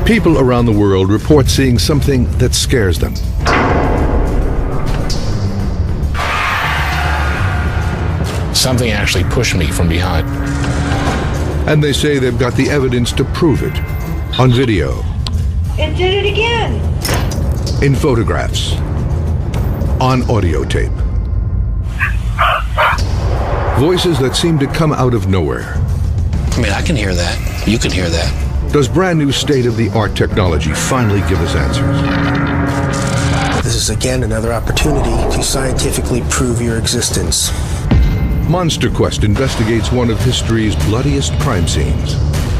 People around the world report seeing something that scares them. Something actually pushed me from behind. And they say they've got the evidence to prove it. On video. It did it again. In photographs. On audio tape. Voices that seem to come out of nowhere. I mean, I can hear that. You can hear that. Does brand new state-of-the-art technology finally give us answers? This is again another opportunity to scientifically prove your existence. Monster Quest investigates one of history's bloodiest crime scenes.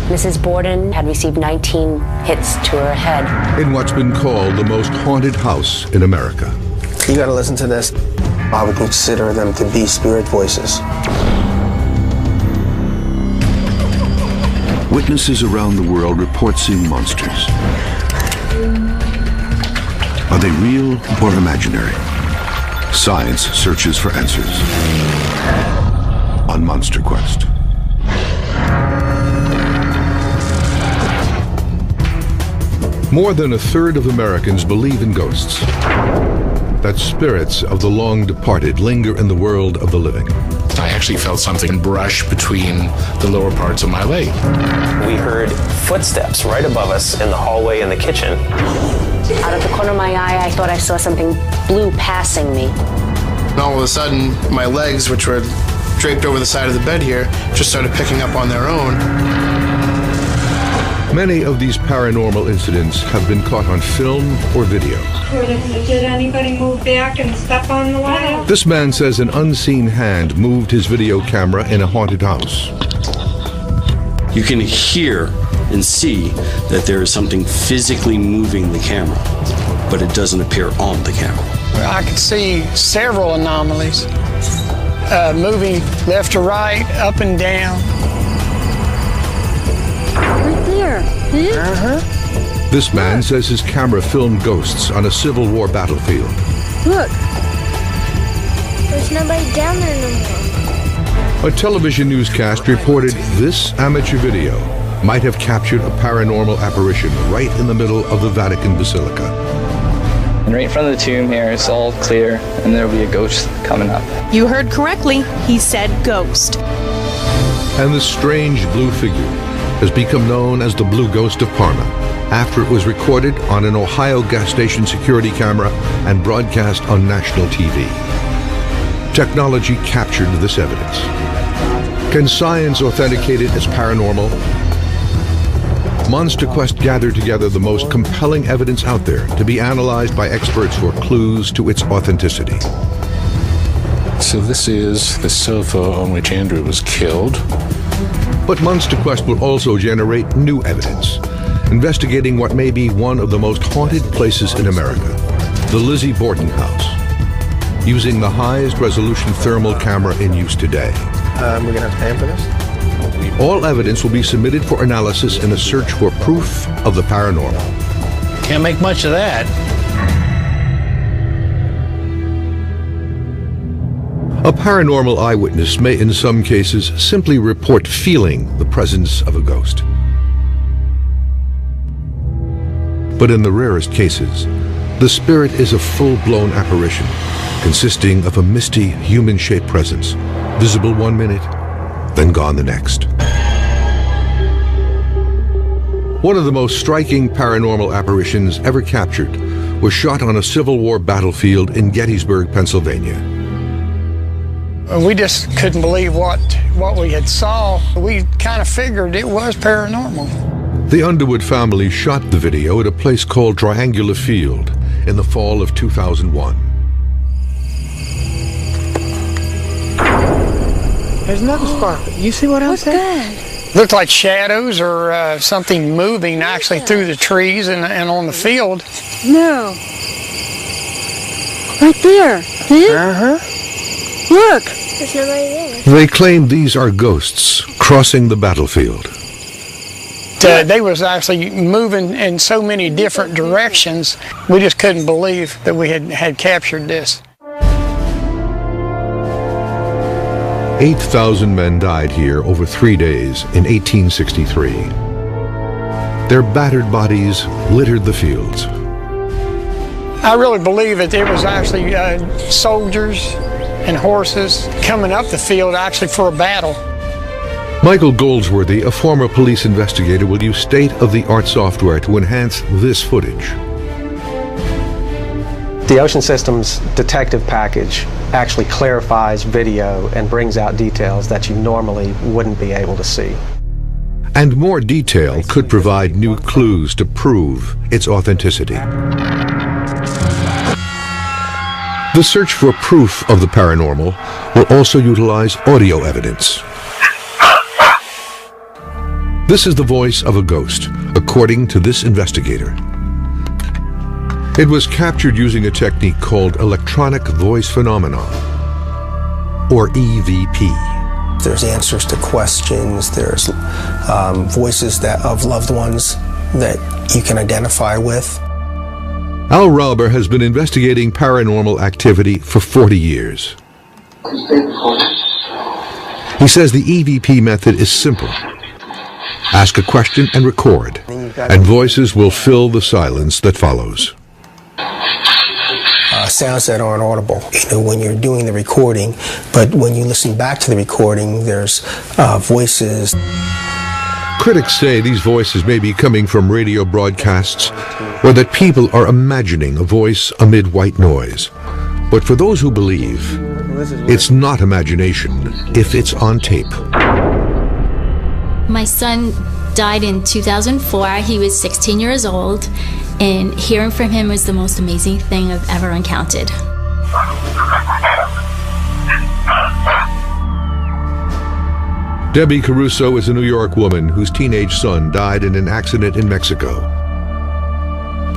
Mrs. Borden had received 19 hits to her head. In what's been called the most haunted house in America. You gotta listen to this. I would consider them to be spirit voices. Witnesses around the world report seeing monsters. Are they real or imaginary? Science searches for answers on Monster Quest. More than a third of Americans believe in ghosts. That spirits of the long departed linger in the world of the living. I actually felt something brush between the lower parts of my leg. We heard footsteps right above us in the hallway in the kitchen. Out of the corner of my eye, I thought I saw something blue passing me. And all of a sudden, my legs, which were draped over the side of the bed here, just started picking up on their own. Many of these paranormal incidents have been caught on film or video. Did anybody move back and step on the wall? This man says an unseen hand moved his video camera in a haunted house. You can hear and see that there is something physically moving the camera, but it doesn't appear on the camera. Well, I could see several anomalies, moving left to right, up and down. Right there. This man says his camera filmed ghosts on a Civil War battlefield. Look. There's nobody down there no more. A television newscast reported this amateur video might have captured a paranormal apparition right in the middle of the Vatican Basilica. And right in front of the tomb here, it's all clear, and there'll be a ghost coming up. You heard correctly. He said ghost. And the strange blue figure has become known as the Blue Ghost of Parma after it was recorded on an Ohio gas station security camera and broadcast on national TV. Technology captured this evidence. Can science authenticate it as paranormal? Monster Quest gathered together the most compelling evidence out there to be analyzed by experts for clues to its authenticity. So this is the sofa on which Andrew was killed. But Monster Quest will also generate new evidence, investigating what may be one of the most haunted places in America, the Lizzie Borden house, using the highest resolution thermal camera in use today. We're gonna have to pay him for this? All evidence will be submitted for analysis in a search for proof of the paranormal. Can't make much of that. A paranormal eyewitness may in some cases simply report feeling the presence of a ghost. But in the rarest cases, the spirit is a full-blown apparition consisting of a misty human-shaped presence, visible one minute, then gone the next. One of the most striking paranormal apparitions ever captured was shot on a Civil War battlefield in Gettysburg, Pennsylvania. We just couldn't believe what we had saw. We kind of figured it was paranormal. The Underwood family shot the video at a place called Triangular Field in the fall of 2001. There's another spark. You see what I'm saying? Looked like shadows or something moving actually through the trees and on the field. No. Right there. Look. There's nobody there. They claim these are ghosts crossing the battlefield. They was actually moving in so many different directions. We just couldn't believe that we had captured this. 8,000 men died here over 3 days in 1863. Their battered bodies littered the fields. I really believe that there was actually soldiers and horses coming up the field actually for a battle. Michael Goldsworthy, a former police investigator, will use state-of-the-art software to enhance this footage. The Ocean Systems detective package actually clarifies video and brings out details that you normally wouldn't be able to see. And more detail could provide new clues to prove its authenticity. The search for proof of the paranormal will also utilize audio evidence. This is the voice of a ghost, according to this investigator. It was captured using a technique called electronic voice phenomena, or EVP. There's answers to questions, there's voices of loved ones that you can identify with. Al Rauber has been investigating paranormal activity for 40 years. He says the EVP method is simple. Ask a question and record, and voices will fill the silence that follows. Sounds that aren't audible, when you're doing the recording, but when you listen back to the recording, there's voices. Critics say these voices may be coming from radio broadcasts, or that people are imagining a voice amid white noise. But for those who believe, it's not imagination if it's on tape. My son died in 2004. He was 16 years old, and hearing from him was the most amazing thing I've ever encountered. Debbie Caruso is a New York woman whose teenage son died in an accident in Mexico.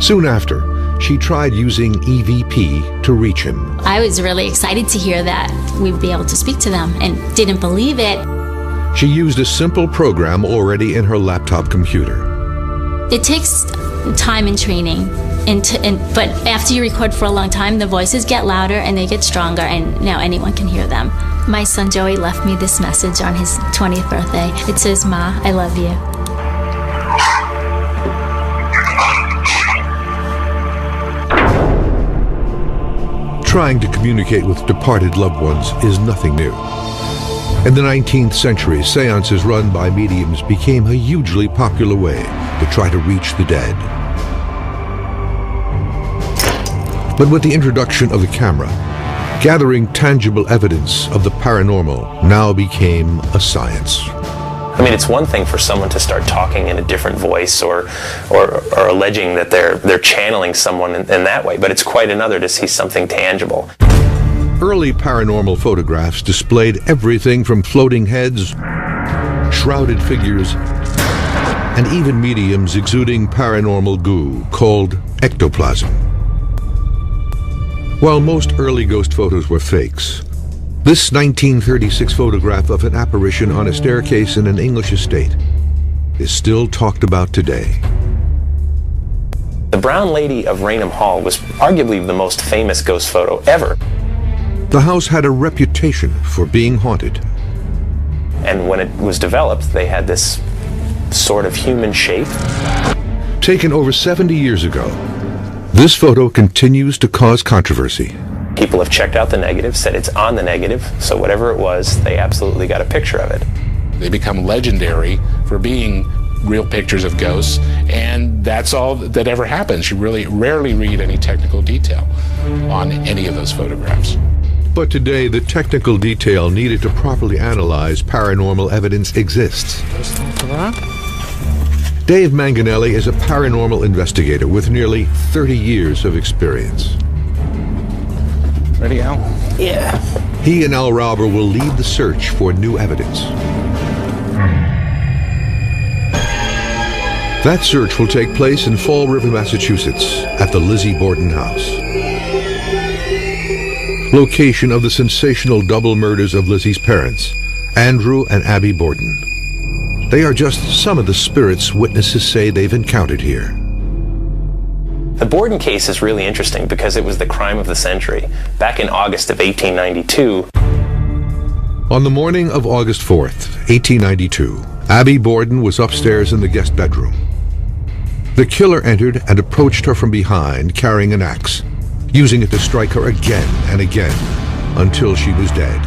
Soon after, she tried using EVP to reach him. I was really excited to hear that we'd be able to speak to them and didn't believe it. She used a simple program already in her laptop computer. It takes time and training, but after you record for a long time, the voices get louder and they get stronger, and now anyone can hear them. My son Joey left me this message on his 20th birthday. It says, "Ma, I love you." Trying to communicate with departed loved ones is nothing new. In the 19th century, seances run by mediums became a hugely popular way to try to reach the dead. But with the introduction of the camera, gathering tangible evidence of the paranormal now became a science. I mean, it's one thing for someone to start talking in a different voice or alleging that they're channeling someone in that way, but it's quite another to see something tangible. Early paranormal photographs displayed everything from floating heads, shrouded figures, and even mediums exuding paranormal goo called ectoplasm. While most early ghost photos were fakes, this 1936 photograph of an apparition on a staircase in an English estate is still talked about today. The Brown Lady of Raynham Hall was arguably the most famous ghost photo ever. The house had a reputation for being haunted. And when it was developed, they had this sort of human shape. Taken over 70 years ago, this photo continues to cause controversy. People have checked out the negative, said it's on the negative, so whatever it was, they absolutely got a picture of it. They become legendary for being real pictures of ghosts, and that's all that ever happens. You really rarely read any technical detail on any of those photographs. But today, the technical detail needed to properly analyze paranormal evidence exists. Dave Manganelli is a paranormal investigator with nearly 30 years of experience. Ready, Al? Yeah. He and Al Rauber will lead the search for new evidence. That search will take place in Fall River, Massachusetts, at the Lizzie Borden house. Location of the sensational double murders of Lizzie's parents, Andrew and Abby Borden. They are just some of the spirits witnesses say they've encountered here. The Borden case is really interesting because it was the crime of the century. Back in August of 1892. On the morning of August 4th, 1892, Abby Borden was upstairs in the guest bedroom. The killer entered and approached her from behind, carrying an axe, using it to strike her again and again until she was dead.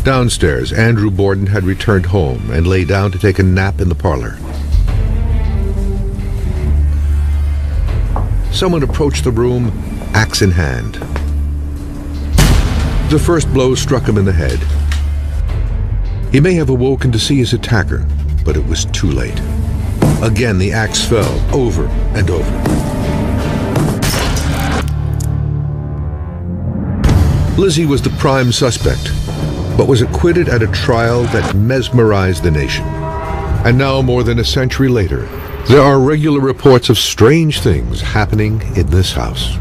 Downstairs, Andrew Borden had returned home and lay down to take a nap in the parlor. Someone approached the room, axe in hand. The first blow struck him in the head. He may have awoken to see his attacker, but it was too late. Again, the axe fell over and over. Lizzie was the prime suspect, but was acquitted at a trial that mesmerized the nation. And now, more than a century later, there are regular reports of strange things happening in this house.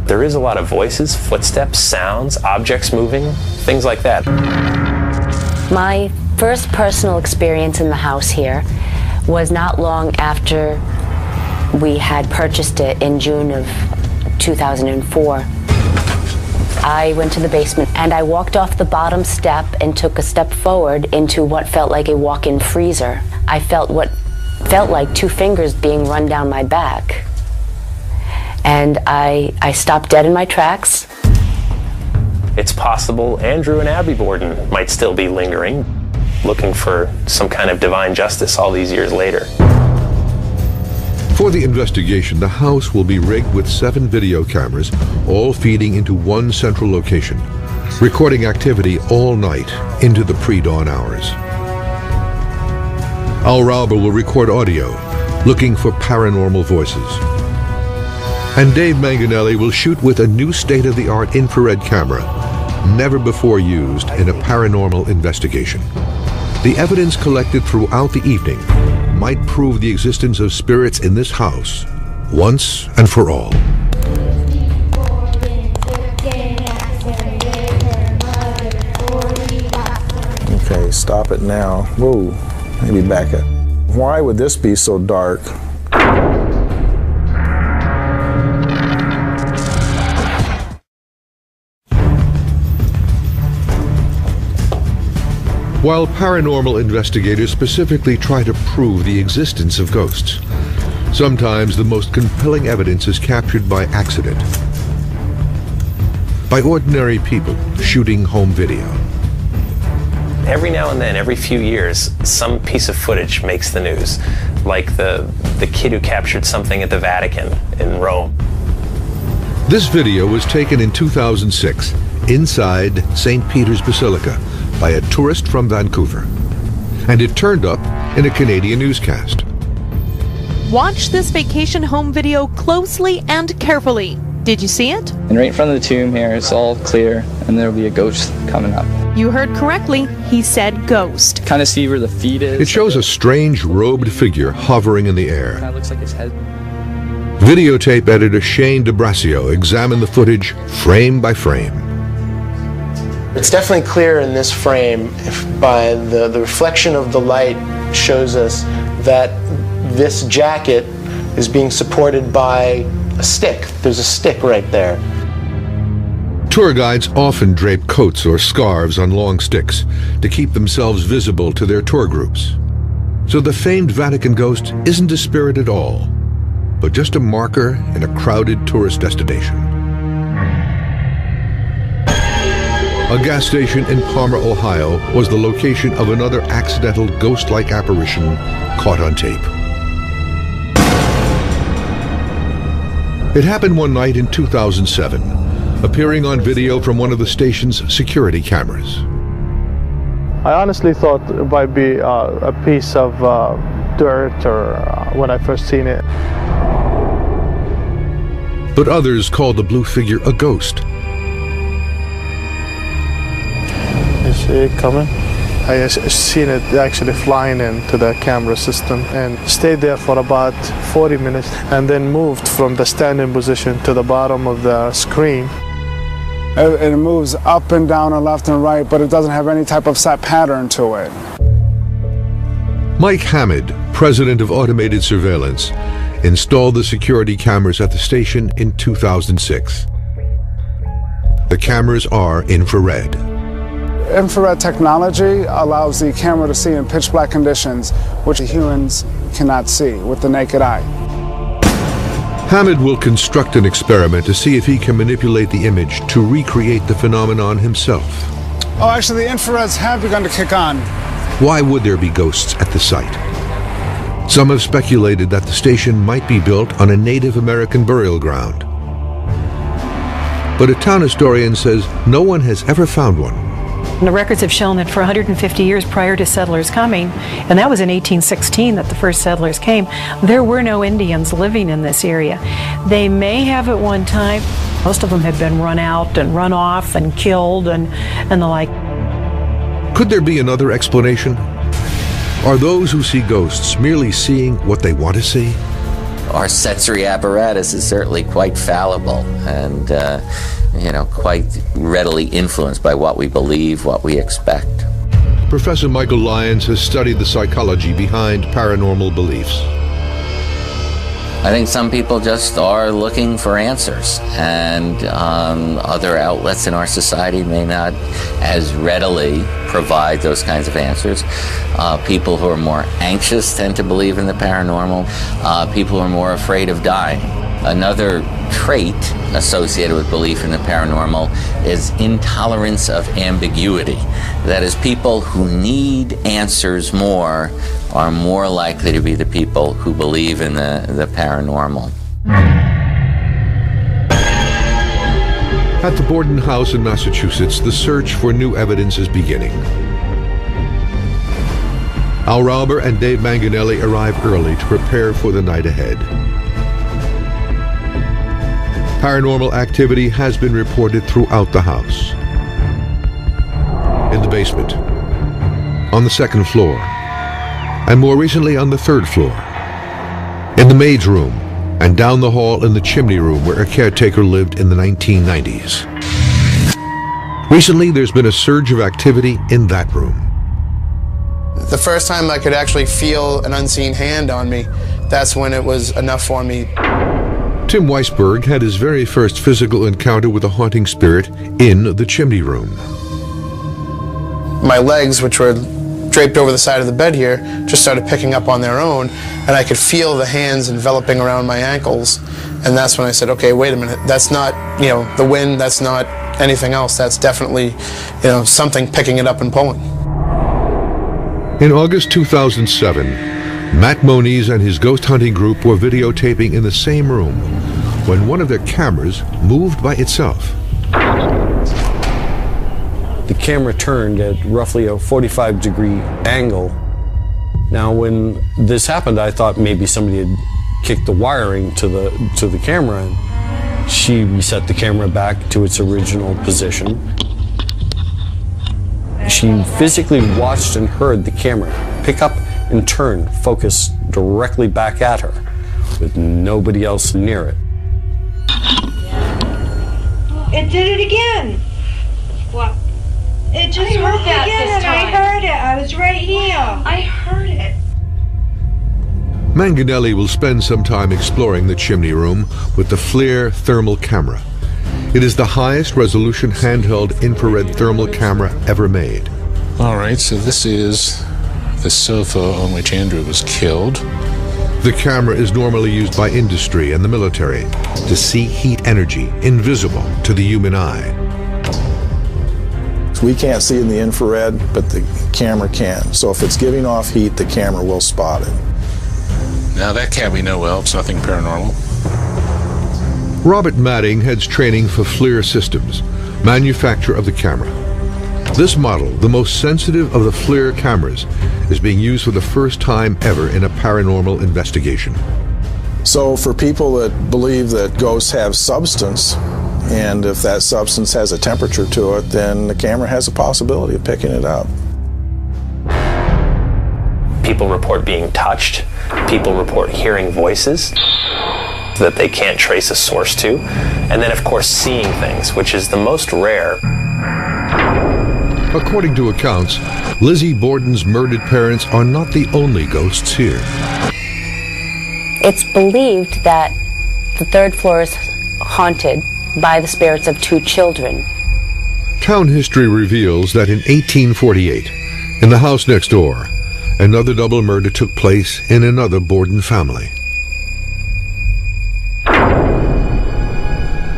There is a lot of voices, footsteps, sounds, objects moving, things like that. My first personal experience in the house here was not long after we had purchased it in June of 2004. I went to the basement and I walked off the bottom step and took a step forward into what felt like a walk-in freezer. I felt what felt like 2 fingers being run down my back. And I stopped dead in my tracks. It's possible Andrew and Abby Borden might still be lingering, looking for some kind of divine justice all these years later. For the investigation, the house will be rigged with 7 video cameras, all feeding into one central location, recording activity all night into the pre-dawn hours. Al Rauber will record audio, looking for paranormal voices. And Dave Manganelli will shoot with a new state-of-the-art infrared camera, never before used in a paranormal investigation. The evidence collected throughout the evening might prove the existence of spirits in this house once and for all. Okay, stop it now. Whoa, maybe back up. Why would this be so dark? While paranormal investigators specifically try to prove the existence of ghosts, sometimes the most compelling evidence is captured by accident, by ordinary people shooting home video. Every now and then, every few years, some piece of footage makes the news, like the kid who captured something at the Vatican in Rome. This video was taken in 2006 inside St. Peter's Basilica by a tourist from Vancouver, and it turned up in a Canadian newscast. Watch this vacation home video closely and carefully. Did you see it? And right in front of the tomb here, it's all clear, and there'll be a ghost coming up. You heard correctly. He said ghost. Kind of see where the feet is. It shows a strange robed figure hovering in the air. Kind of looks like his head. Videotape editor Shane DeBrasio examined the footage frame by frame. It's definitely clear in this frame by the reflection of the light shows us that this jacket is being supported by a stick. There's a stick right there. Tour guides often drape coats or scarves on long sticks to keep themselves visible to their tour groups. So the famed Vatican ghost isn't a spirit at all, but just a marker in a crowded tourist destination. A gas station in Palmer, Ohio was the location of another accidental ghost-like apparition caught on tape. It happened one night in 2007, appearing on video from one of the station's security cameras. I honestly thought it might be a piece of dirt or when I first seen it. But others called the blue figure a ghost. You see it coming? I seen it actually flying into the camera system and stayed there for about 40 minutes and then moved from the standing position to the bottom of the screen. It moves up and down and left and right, but it doesn't have any type of set pattern to it. Mike Hammond, president of Automated Surveillance, installed the security cameras at the station in 2006. The cameras are infrared. Infrared technology allows the camera to see in pitch black conditions, which humans cannot see with the naked eye. Hamid will construct an experiment to see if he can manipulate the image to recreate the phenomenon himself. Oh, actually, the infrareds have begun to kick on. Why would there be ghosts at the site? Some have speculated that the station might be built on a Native American burial ground. But a town historian says no one has ever found one. The records have shown that for 150 years prior to settlers coming, and that was in 1816 that the first settlers came, there were no Indians living in this area. They may have at one time. Most of them had been run out and run off and killed and the like. Could there be another explanation? Are those who see ghosts merely seeing what they want to see? Our sensory apparatus is certainly quite fallible and quite readily influenced by what we believe, what we expect. Professor Michael Lyons has studied the psychology behind paranormal beliefs. I think some people just are looking for answers, and other outlets in our society may not as readily provide those kinds of answers. People who are more anxious tend to believe in the paranormal. People who are more afraid of dying. Another trait associated with belief in the paranormal is intolerance of ambiguity. That is, people who need answers more are more likely to be the people who believe in the paranormal. At the Borden house in Massachusetts, the search for new evidence is beginning. Al Rauber and Dave Manganelli arrive early to prepare for the night ahead. Paranormal activity has been reported throughout the house. In the basement, on the second floor, and more recently on the third floor. In the maid's room, and down the hall in the chimney room where a caretaker lived in the 1990s. Recently, there's been a surge of activity in that room. The first time I could actually feel an unseen hand on me, that's when it was enough for me. Tim Weisberg had his very first physical encounter with a haunting spirit in the chimney room. My legs, which were draped over the side of the bed here, just started picking up on their own, and I could feel the hands enveloping around my ankles. And that's when I said, okay, wait a minute, that's not, the wind, that's not anything else, that's definitely, something picking it up and pulling. In August 2007, Matt Moniz and his ghost hunting group were videotaping in the same room when one of their cameras moved by itself. The camera turned at roughly a 45-degree angle. Now, when this happened, I thought maybe somebody had kicked the wiring to the camera, and she reset the camera back to its original position. She physically watched and heard the camera pick up and turn, focus directly back at her, with nobody else near it. It did it again. What? It just moved again, and I heard it. I was right here. I heard it. Manganelli will spend some time exploring the chimney room with the FLIR thermal camera. It is the highest resolution handheld infrared thermal camera ever made. All right, so this is the sofa on which Andrew was killed. The camera is normally used by industry and the military to see heat energy invisible to the human eye. We can't see in the infrared, but the camera can. So if it's giving off heat, the camera will spot it. Now that can't be no well, it's nothing paranormal. Robert Madding heads training for FLIR Systems, manufacturer of the camera. This model, the most sensitive of the FLIR cameras, is being used for the first time ever in a paranormal investigation. So for people that believe that ghosts have substance, and if that substance has a temperature to it, then the camera has a possibility of picking it up. People report being touched. People report hearing voices that they can't trace a source to. And then, of course, seeing things, which is the most rare. According to accounts, Lizzie Borden's murdered parents are not the only ghosts here. It's believed that the third floor is haunted by the spirits of two children Town history reveals that in 1848, in the house next door, another double murder took place in another Borden family.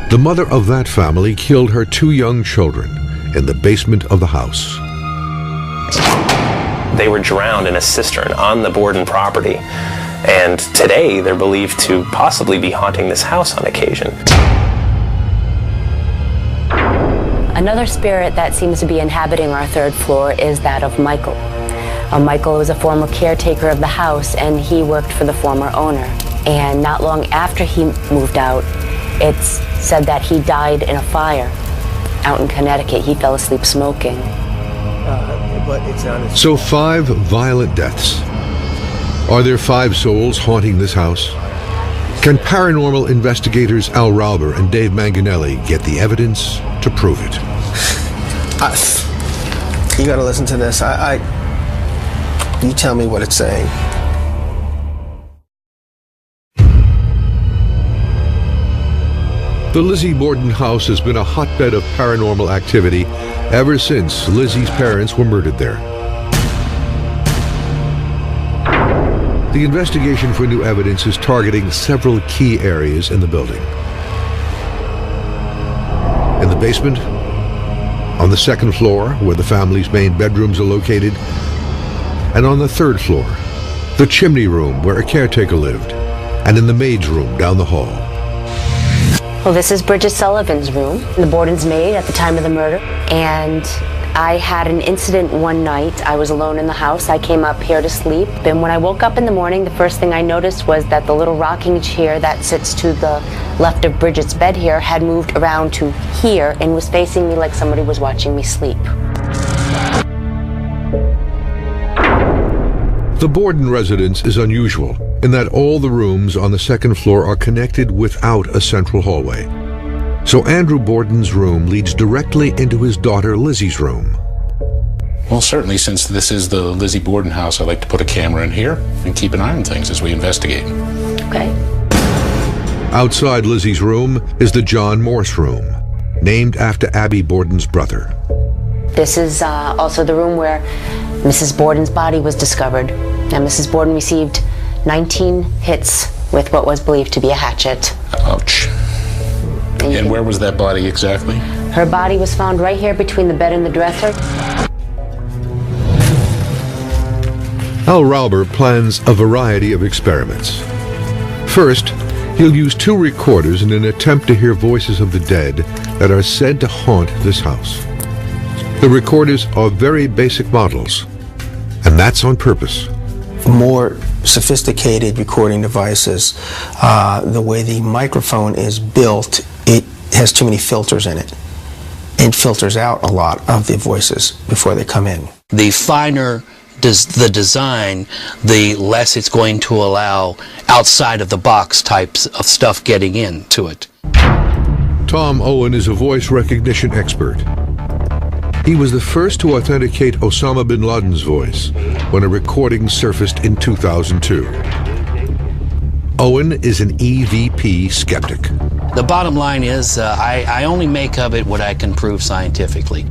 The mother of that family killed her 2 young children in the basement of the house. They were drowned in a cistern on the Borden property, and today they're believed to possibly be haunting this house on occasion. Another spirit that seems to be inhabiting our 3rd floor is that of Michael. Michael was a former caretaker of the house, and he worked for the former owner. And not long after he moved out, it's said that he died in a fire out in Connecticut. He fell asleep smoking. So 5 violent deaths. Are there 5 souls haunting this house? Can paranormal investigators Al Rauber and Dave Manganelli get the evidence to prove it? You gotta listen to this. You tell me what it's saying. The Lizzie Borden house has been a hotbed of paranormal activity ever since Lizzie's parents were murdered there. The investigation for new evidence is targeting several key areas in the building. In the basement, on the 2nd floor, where the family's main bedrooms are located, and on the 3rd floor, the chimney room where a caretaker lived, and in the maid's room down the hall. Well, this is Bridget Sullivan's room, the Borden's maid at the time of the murder. And I had an incident one night. I was alone in the house. I came up here to sleep. And when I woke up in the morning, the first thing I noticed was that the little rocking chair that sits to the left of Bridget's bed here had moved around to here and was facing me like somebody was watching me sleep. The Borden residence is unusual in that all the rooms on the 2nd floor are connected without a central hallway. So Andrew Borden's room leads directly into his daughter Lizzie's room. Well, certainly, since this is the Lizzie Borden house, I'd like to put a camera in here and keep an eye on things as we investigate. Okay. Outside Lizzie's room is the John Morse room, named after Abby Borden's brother. This is also the room where Mrs. Borden's body was discovered. And Mrs. Borden received 19 hits with what was believed to be a hatchet. Ouch. And where was that body exactly? Her body was found right here between the bed and the dresser. Al Rauber plans a variety of experiments. First, he'll use 2 recorders in an attempt to hear voices of the dead that are said to haunt this house. The recorders are very basic models, and that's on purpose. More sophisticated recording devices, the way the microphone is built, it has too many filters in it. It filters out a lot of the voices before they come in. The finer the design, the less it's going to allow outside of the box types of stuff getting into it. Tom Owen is a voice recognition expert. He was the first to authenticate Osama bin Laden's voice when a recording surfaced in 2002. Owen is an EVP skeptic. The bottom line is I only make of it what I can prove scientifically.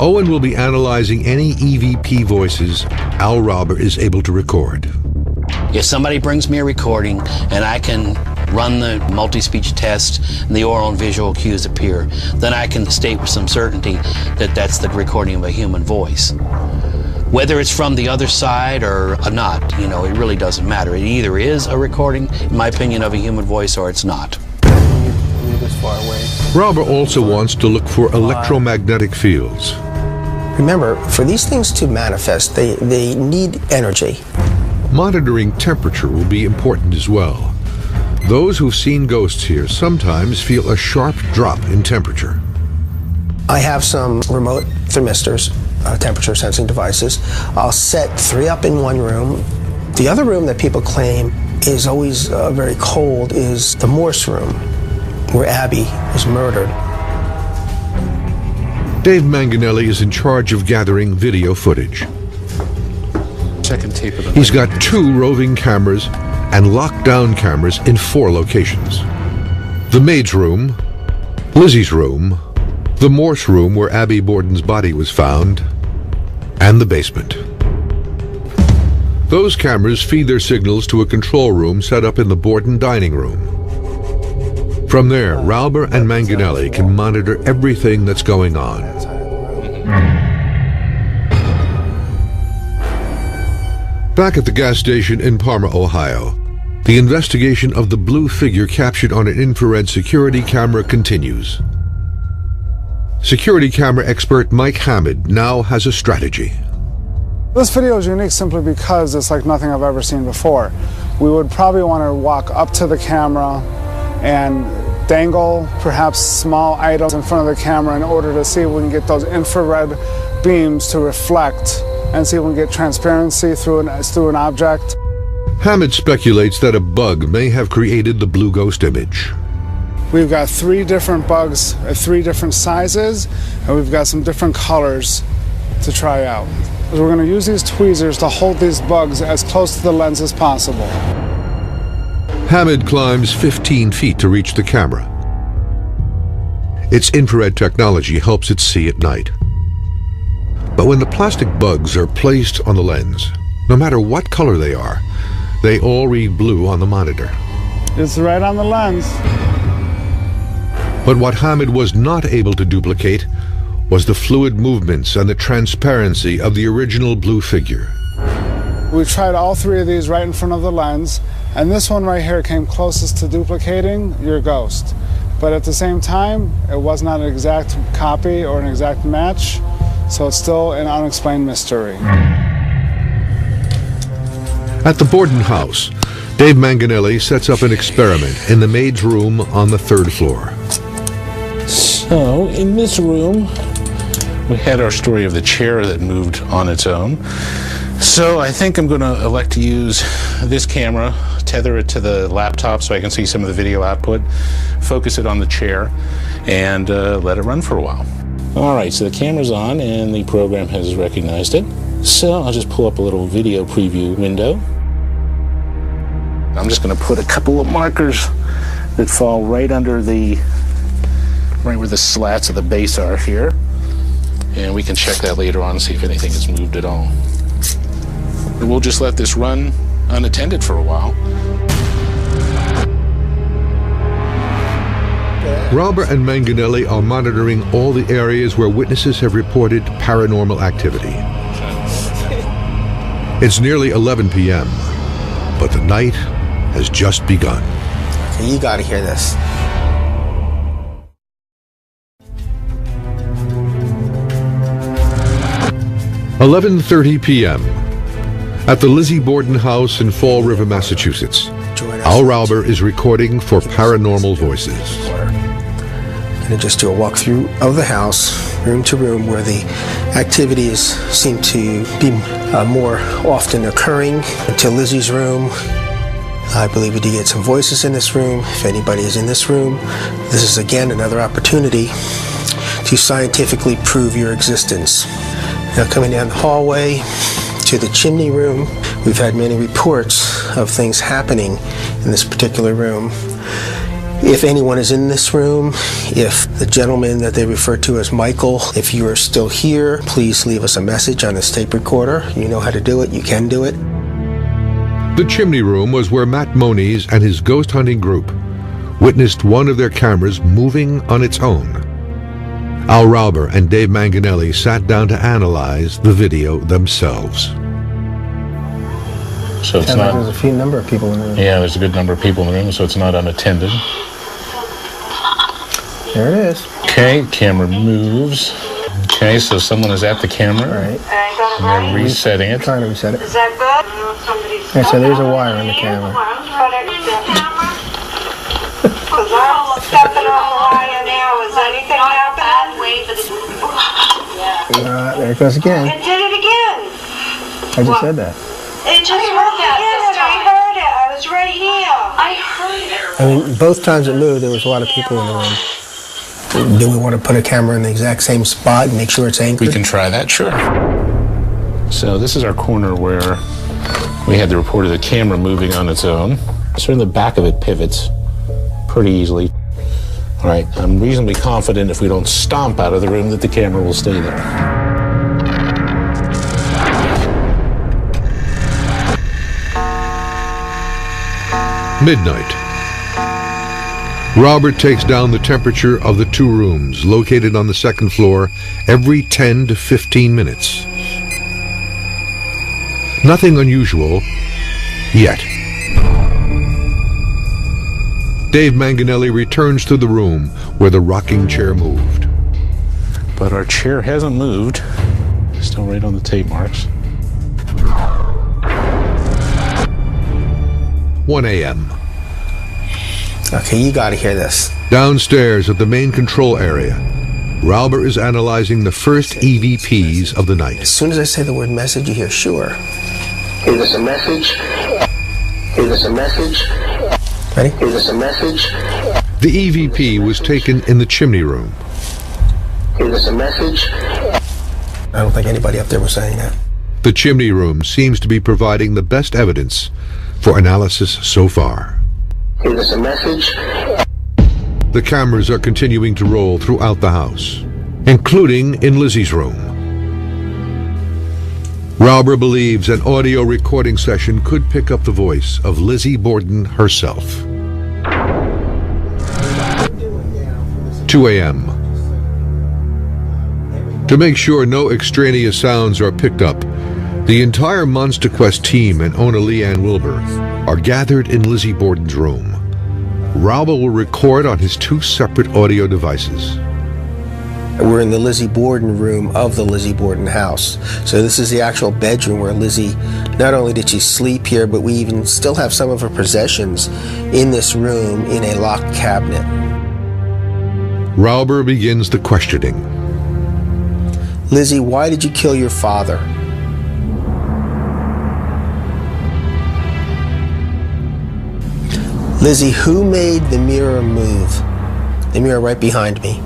Owen will be analyzing any EVP voices Al Rauber is able to record. If somebody brings me a recording and I can run the multi-speech test and the oral and visual cues appear, then I can state with some certainty that that's the recording of a human voice. Whether it's from the other side or not, you know, it really doesn't matter. It either is a recording, in my opinion, of a human voice or it's not. Rauber also wants to look for electromagnetic fields. Remember, for these things to manifest, they need energy. Monitoring temperature will be important as well. Those who've seen ghosts here sometimes feel a sharp drop in temperature. I have some remote thermistors, temperature sensing devices. I'll set 3 up in one room. The other room that people claim is always very cold is the Morse room, where Abby was murdered. Dave Manganelli is in charge of gathering video footage. Second tape of the He's got 2 roving cameras and lockdown cameras in 4 locations. The maid's room, Lizzie's room, the Morse room where Abby Borden's body was found, and the basement. Those cameras feed their signals to a control room set up in the Borden dining room. From there, Rauber and Manganelli can monitor everything that's going on. Back at the gas station in Parma, Ohio, the investigation of the blue figure captured on an infrared security camera continues. Security camera expert Mike Hamid now has a strategy. This video is unique simply because it's like nothing I've ever seen before. We would probably want to walk up to the camera and dangle perhaps small items in front of the camera in order to see if we can get those infrared beams to reflect and see if we can get transparency through an object. Hamid speculates that a bug may have created the blue ghost image. We've got 3 different bugs at 3 different sizes, and we've got some different colors to try out. We're going to use these tweezers to hold these bugs as close to the lens as possible. Hamid climbs 15 feet to reach the camera. Its infrared technology helps it see at night. But when the plastic bugs are placed on the lens, no matter what color they are, they all read blue on the monitor. It's right on the lens. But what Hamid was not able to duplicate was the fluid movements and the transparency of the original blue figure. We tried all 3 of these right in front of the lens, and this one right here came closest to duplicating your ghost. But at the same time, it was not an exact copy or an exact match, so it's still an unexplained mystery. At the Borden house, Dave Manganelli sets up an experiment in the maid's room on the 3rd floor. So, in this room, we had our story of the chair that moved on its own. So I think I'm going to elect to use this camera, tether it to the laptop so I can see some of the video output, focus it on the chair, and let it run for a while. All right, so the camera's on and the program has recognized it. So I'll just pull up a little video preview window. I'm just going to put a couple of markers that fall right under the, right where the slats of the base are here. And we can check that later on and see if anything has moved at all. And we'll just let this run unattended for a while. Rauber and Manganelli are monitoring all the areas where witnesses have reported paranormal activity. It's nearly 11 p.m., but the night has just begun. Okay, you gotta hear this. $11:30 p.m. at the Lizzie Borden house in Fall River, Massachusetts. Al Rauber is recording for Paranormal Voices. I'm going to just do a walkthrough of the house, room to room, where the activities seem to be more often occurring. Into Lizzie's room. I believe we did get some voices in this room. If anybody is in this room, this is again another opportunity to scientifically prove your existence. Now coming down the hallway to the chimney room, we've had many reports of things happening in this particular room. If anyone is in this room, if the gentleman that they refer to as Michael, if you are still here, please leave us a message on this tape recorder. You know how to do it, you can do it. The chimney room was where Matt Moniz and his ghost hunting group witnessed one of their cameras moving on its own. Al Rauber and Dave Manganelli sat down to analyze the video themselves. So it's not, there's a few number of people in the room. Yeah, there's a good number of people in the room, so it's not unattended. There it is. Okay, camera moves. Okay, so someone is at the camera. Right. And they're resetting it. Trying to reset it. Is that good? Okay, so there's a wire on the camera. Because I'm stepping on the wire now. Is anything happening? There it goes again. It did it again. I just said that. It just heard that this time. I heard it. I was right here. I heard it. I mean, both times it moved, there was a lot of people in the room. Do we want to put a camera in the exact same spot and make sure it's anchored? We can try that, sure. So this is our corner where we had the report of the camera moving on its own. So in the back of it pivots pretty easily. All right, I'm reasonably confident if we don't stomp out of the room that the camera will stay there. Midnight. Robert takes down the temperature of the two rooms located on the second floor every 10 to 15 minutes. Nothing unusual yet. Dave Manganelli returns to the room where the rocking chair moved. But our chair hasn't moved. Still right on the tape marks. 1 a.m. Okay, you gotta hear this. Downstairs at the main control area, Rauber is analyzing the first EVPs of the night. As soon as I say the word message, you hear sure. Is this a message? Is this a message? Ready? Is this a message? The EVP was taken in the chimney room. Is this a message? I don't think anybody up there was saying that. The chimney room seems to be providing the best evidence for analysis so far. Is this a message? The cameras are continuing to roll throughout the house, including in Lizzie's room. Rauber believes an audio recording session could pick up the voice of Lizzie Borden herself. 2 a.m. To make sure no extraneous sounds are picked up, the entire Monster Quest team and owner Leanne Wilbur are gathered in Lizzie Borden's room. Rauber will record on his two separate audio devices. We're in the Lizzie Borden room of the Lizzie Borden house. So this is the actual bedroom where Lizzie, not only did she sleep here, but we even still have some of her possessions in this room in a locked cabinet. Rauber begins the questioning. Lizzie, why did you kill your father? Lizzie, who made the mirror move? The mirror right behind me.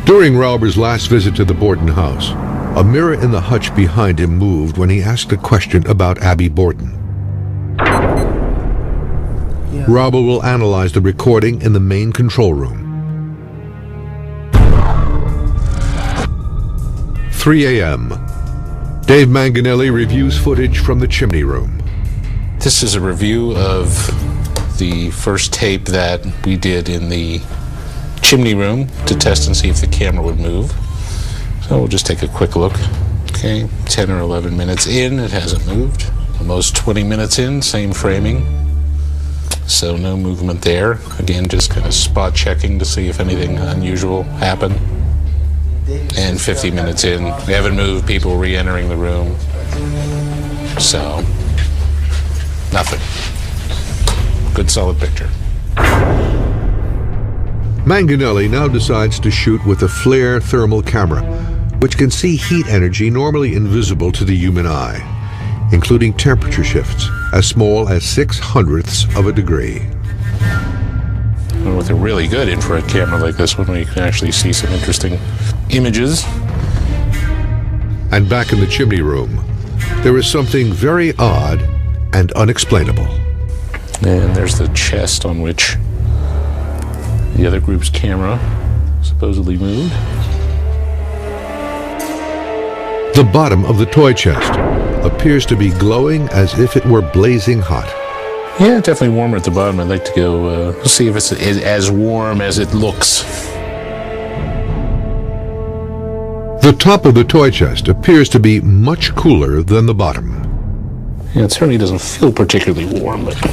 During Rauber's last visit to the Borden house, a mirror in the hutch behind him moved when he asked a question about Abby Borden. Yeah. Rauber will analyze the recording in the main control room. 3 a.m. Dave Manganelli reviews footage from the chimney room. This is a review of the first tape that we did in the chimney room to test and see if the camera would move. So we'll just take a quick look. Okay, 10 or 11 minutes in, it hasn't moved. Almost 20 minutes in, same framing. So no movement there. Again, just kind of spot checking to see if anything unusual happened. And 50 minutes in, we haven't moved, people re-entering the room. So, nothing. Good solid picture. Manganelli now decides to shoot with a flare thermal camera, which can see heat energy normally invisible to the human eye, including temperature shifts as small as 0.06 of a degree. And with a really good infrared camera like this one, we can actually see some interesting images. And back in the chimney room, there is something very odd and unexplainable. And there's the chest on which the other group's camera supposedly moved. The bottom of the toy chest appears to be glowing as if it were blazing hot. Yeah, definitely warmer at the bottom. I'd like to go see if it's as warm as it looks. The top of the toy chest appears to be much cooler than the bottom. Yeah, it certainly doesn't feel particularly warm, but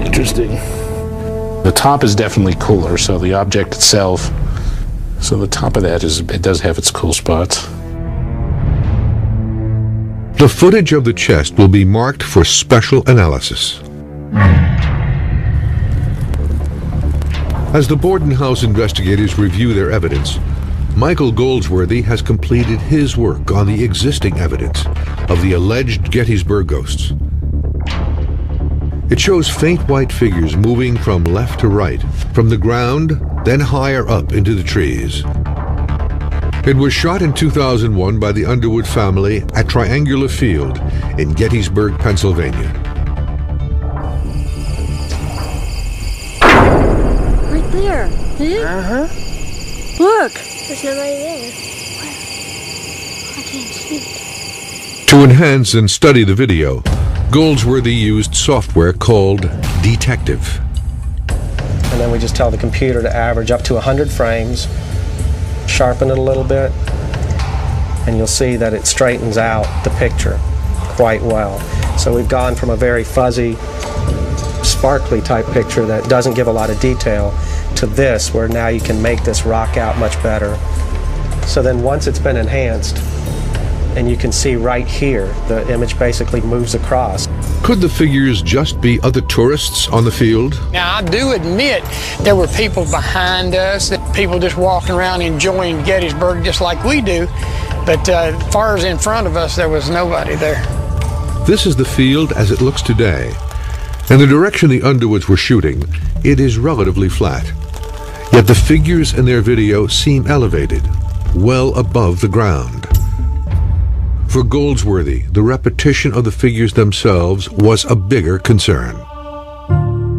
interesting. The top is definitely cooler, so the object itself, so the top of that it does have its cool spots. The footage of the chest will be marked for special analysis. As the Borden House investigators review their evidence, Michael Goldsworthy has completed his work on the existing evidence of the alleged Gettysburg ghosts. It shows faint white figures moving from left to right, from the ground, then higher up into the trees. It was shot in 2001 by the Underwood family at Triangular Field in Gettysburg, Pennsylvania. Right there. Uh-huh. Look. There's nobody there. I can't see. To enhance and study the video, Goldsworthy used software called Detective. And then we just tell the computer to average up to 100 frames, sharpen it a little bit, and you'll see that it straightens out the picture quite well. So we've gone from a very fuzzy, sparkly type picture that doesn't give a lot of detail to this, where now you can make this rock out much better. So then once it's been enhanced, and you can see right here, the image basically moves across. Could the figures just be other tourists on the field? Now, I do admit there were people behind us, people just walking around enjoying Gettysburg just like we do, but as far as in front of us, there was nobody there. This is the field as it looks today. In the direction the Underwoods were shooting, it is relatively flat. Yet the figures in their video seem elevated, well above the ground. For Goldsworthy, the repetition of the figures themselves was a bigger concern.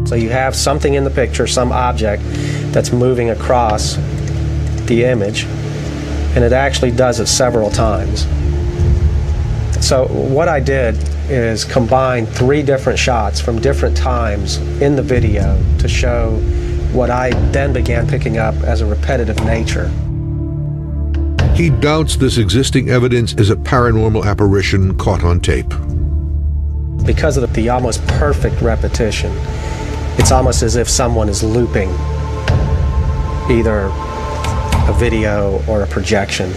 So you have something in the picture, some object that's moving across the image, and it actually does it several times. So what I did is combine 3 different shots from different times in the video to show what I then began picking up as a repetitive nature. He doubts this existing evidence is a paranormal apparition caught on tape. Because of the almost perfect repetition, it's almost as if someone is looping either a video or a projection.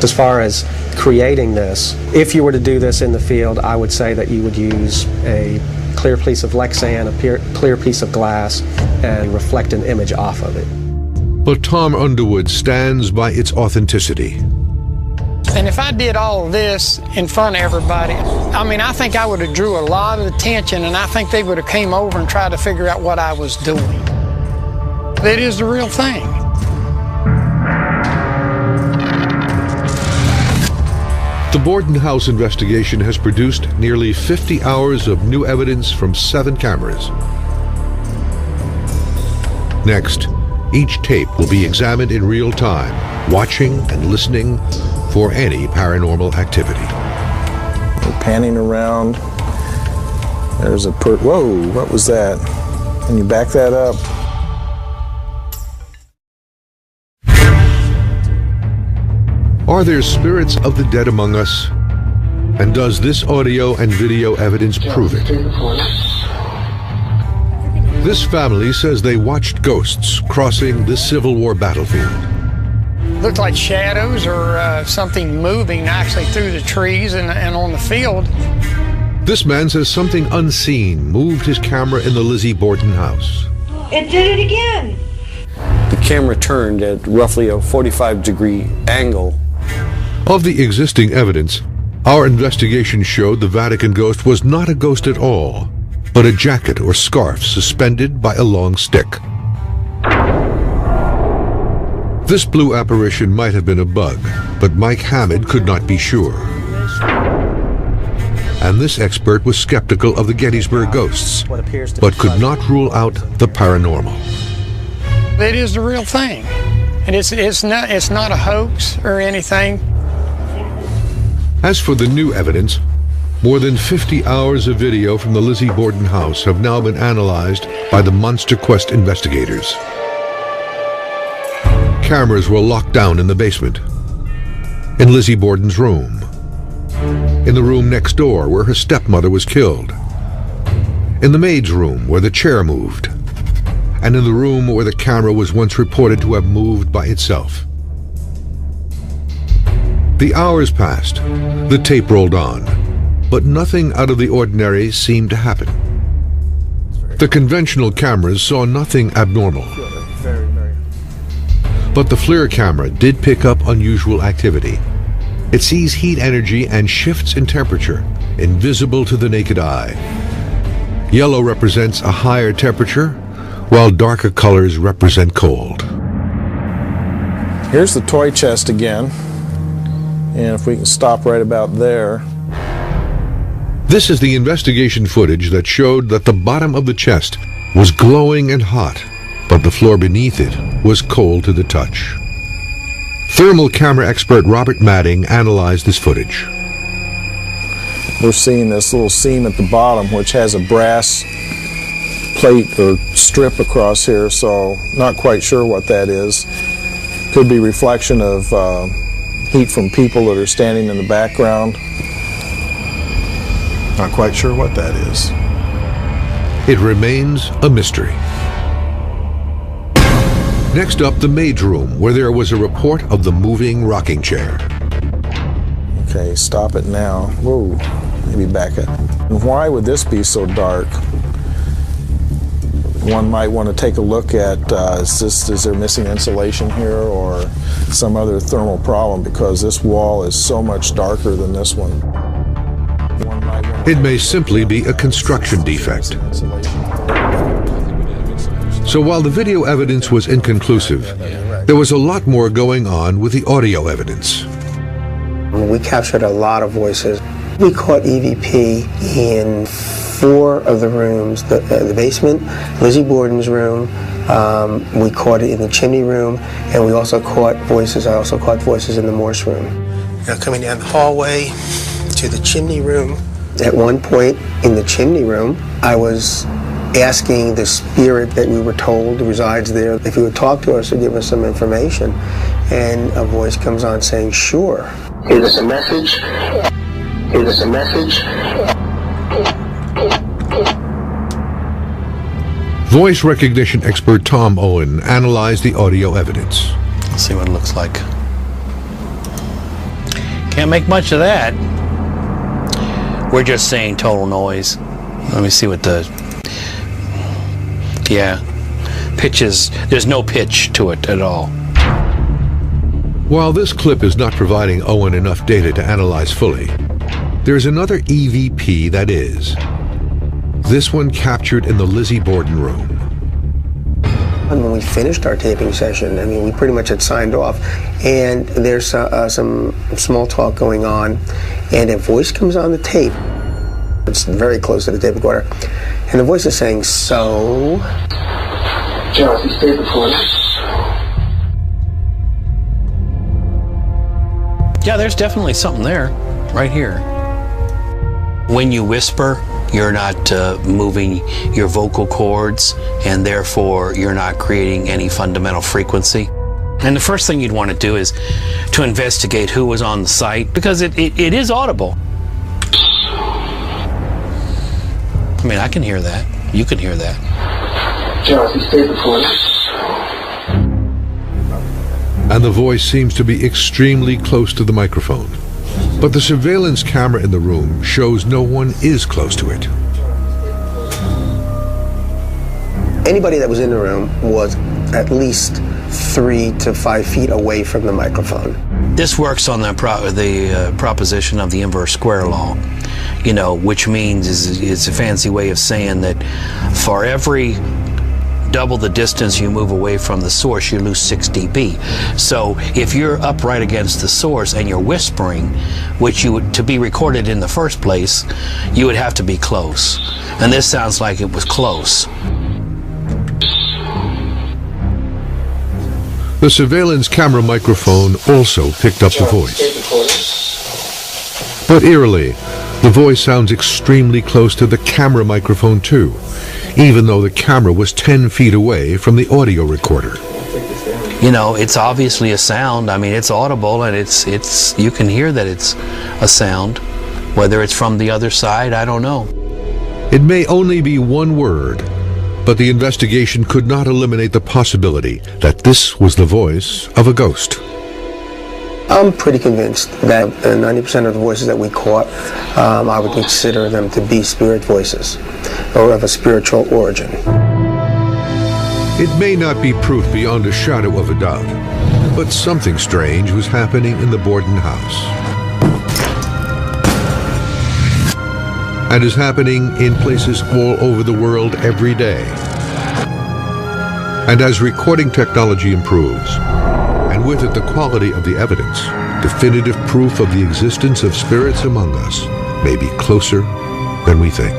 As far as creating this, if you were to do this in the field, I would say that you would use a clear piece of Lexan, a clear piece of glass, and reflect an image off of it. But Tom Underwood stands by its authenticity. And if I did all of this in front of everybody, I mean, I think I would have drew a lot of attention, and I think they would have came over and tried to figure out what I was doing. It is the real thing. The Borden House investigation has produced nearly 50 hours of new evidence from 7 cameras. Next, each tape will be examined in real time, watching and listening for any paranormal activity. We're panning around. There's a whoa, what was that? Can you back that up? Are there spirits of the dead among us? And does this audio and video evidence prove it? This family says they watched ghosts crossing the Civil War battlefield. Looked like shadows or something moving actually through the trees and on the field. This man says something unseen moved his camera in the Lizzie Borden house. It did it again. The camera turned at roughly a 45-degree angle. Of the existing evidence, our investigation showed the Vatican ghost was not a ghost at all, but a jacket or scarf suspended by a long stick. This blue apparition might have been a bug, but Mike Hammond could not be sure. And this expert was skeptical of the Gettysburg ghosts, but could not rule out the paranormal. It is the real thing, and it's not a hoax or anything. As for the new evidence, more than 50 hours of video from the Lizzie Borden house have now been analyzed by the Monster Quest investigators. Cameras were locked down in the basement, in Lizzie Borden's room, in the room next door where her stepmother was killed, in the maid's room where the chair moved, and in the room where the camera was once reported to have moved by itself. The hours passed, the tape rolled on, but nothing out of the ordinary seemed to happen. The conventional cameras saw nothing abnormal. But the FLIR camera did pick up unusual activity. It sees heat energy and shifts in temperature, invisible to the naked eye. Yellow represents a higher temperature, while darker colors represent cold. Here's the toy chest again. And if we can stop right about there. This is the investigation footage that showed that the bottom of the chest was glowing and hot, but the floor beneath it was cold to the touch. Thermal camera expert Robert Madding analyzed this footage. We're seeing this little seam at the bottom, which has a brass plate or strip across here, so not quite sure what that is. Could be reflection of heat from people that are standing in the background. Not quite sure what that is. It remains a mystery. Next up, the maid's room, where there was a report of the moving rocking chair. Okay, stop it now. Whoa, maybe back it. And why would this be so dark? One might want to take a look at, is there missing insulation here or some other thermal problem, because this wall is so much darker than this one. It may simply be a construction defect. So while the video evidence was inconclusive, there was a lot more going on with the audio evidence. We captured a lot of voices. We caught EVP in 4 of the rooms, the basement, Lizzie Borden's room, we caught it in the chimney room, and we also caught voices. I also caught voices in the Morse room. Now coming down the hallway to the chimney room, at one point in the chimney room, I was asking the spirit that we were told resides there if he would talk to us or give us some information, and a voice comes on saying, "Sure." Is this a message? Is this a message? Voice recognition expert Tom Owen analyzed the audio evidence. Let's see what it looks like. Can't make much of that. We're just saying total noise. Let me see what the... Yeah. Pitches, there's no pitch to it at all. While this clip is not providing Owen enough data to analyze fully, there's another EVP that is. This one captured in the Lizzie Borden room. And when we finished our taping session, I mean, we pretty much had signed off, and there's some small talk going on, and a voice comes on the tape. It's very close to the tape recorder, and the voice is saying, "So?" Jonathan, stay before us. Yeah, there's definitely something there, right here. When you whisper, you're not moving your vocal cords, and therefore you're not creating any fundamental frequency. And the first thing you'd want to do is to investigate who was on the site, because it is audible. I mean, I can hear that. You can hear that. Jonathan, stay before us. And the voice seems to be extremely close to the microphone. But the surveillance camera in the room shows no one is close to it. Anybody that was in the room was at least 3 to 5 feet away from the microphone. This works on the proposition of the inverse square law, you know, which means is a fancy way of saying that for every double the distance you move away from the source, you lose 6 dB. So if you're up right against the source and you're whispering, which you would, to be recorded in the first place, you would have to be close. And this sounds like it was close. The surveillance camera microphone also picked up the voice. But eerily, the voice sounds extremely close to the camera microphone too, even though the camera was 10 feet away from the audio recorder. You know, it's obviously a sound. I mean, it's audible, and it's you can hear that it's a sound. Whether it's from the other side, I don't know. It may only be one word, but the investigation could not eliminate the possibility that this was the voice of a ghost. I'm pretty convinced that 90% of the voices that we caught, I would consider them to be spirit voices, or of a spiritual origin. It may not be proof beyond a shadow of a doubt, but something strange was happening in the Borden house. And is happening in places all over the world every day. And as recording technology improves, and with it the quality of the evidence, definitive proof of the existence of spirits among us may be closer than we think.